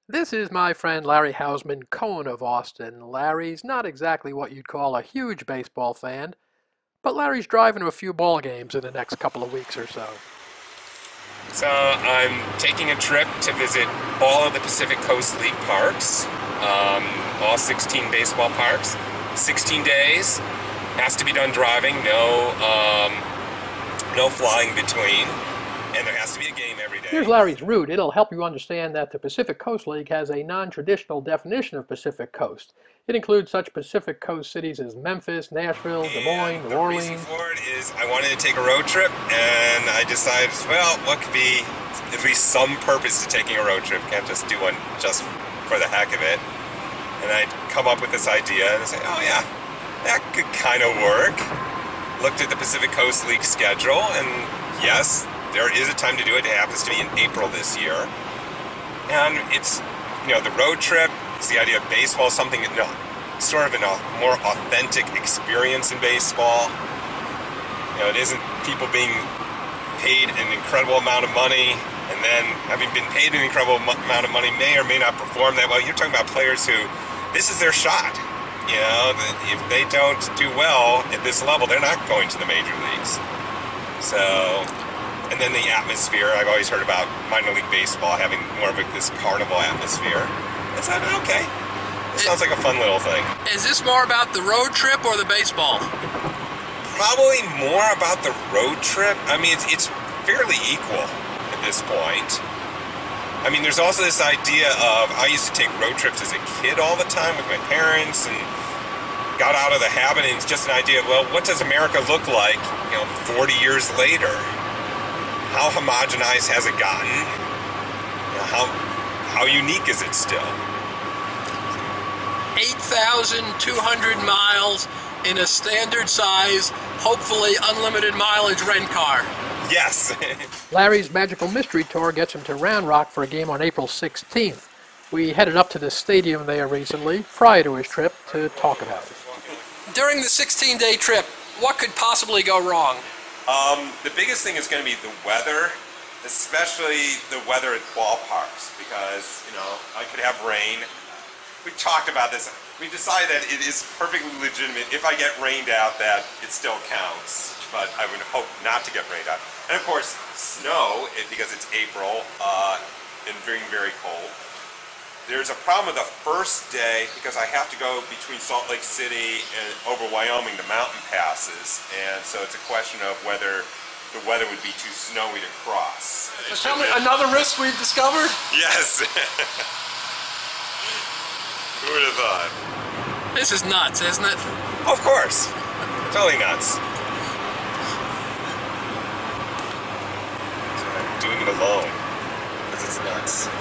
This is my friend Larry Hausman, Cohen of Austin. Larry's not exactly what you'd call a huge baseball fan, but Larry's driving to a few ball games in the next couple of weeks or so. So I'm taking a trip to visit all of the Pacific Coast League parks, all 16 baseball parks. 16 days, has to be done driving, no flying between, and there has to be a game every day. Here's Larry's route. It'll help you understand that the Pacific Coast League has a non-traditional definition of Pacific Coast. It includes such Pacific Coast cities as Memphis, Nashville, Des Moines, New Orleans. The reason for it is I wanted to take a road trip, and I decided, well, what could be at least some purpose to taking a road trip? Can't just do one just for the heck of it. And I'd come up with this idea and say, oh yeah, that could kind of work. Looked at the Pacific Coast League schedule, and yes, there is a time to do it. It happens to be in April this year. And it's, the road trip, it's the idea of baseball, something, sort of a more authentic experience in baseball. It isn't people being paid an incredible amount of money, and then having been paid an incredible amount of money may or may not perform that well. You're talking about players who, this is their shot. If they don't do well at this level, they're not going to the major leagues. So, and then the atmosphere. I've always heard about minor league baseball having more of this carnival atmosphere. I said, okay, this sounds like a fun little thing. Is this more about the road trip or the baseball? Probably more about the road trip. I mean, it's fairly equal at this point. I mean, there's also this idea of, I used to take road trips as a kid all the time with my parents and got out of the habit, and it's just an idea of, well, what does America look like, 40 years later? How homogenized has it gotten? How unique is it still? 8,200 miles in a standard size, hopefully unlimited mileage rent car. Yes. Larry's Magical Mystery Tour gets him to Round Rock for a game on April 16th. We headed up to the stadium there recently, prior to his trip, to talk about it. During the 16-day trip, what could possibly go wrong? The biggest thing is going to be the weather, especially the weather at ballparks, because, I could have rain. We talked about this. We decided that it is perfectly legitimate if I get rained out that it still counts, but I would hope not to get rained out. And of course, snow, because it's April and very, very cold. There's a problem with the first day because I have to go between Salt Lake City and over Wyoming, the mountain passes, and so it's a question of whether the weather would be too snowy to cross. So tell me, another risk we've discovered? Yes. Who would have thought? This is nuts, isn't it? Of course. Totally nuts. So I'm doing it alone because it's nuts.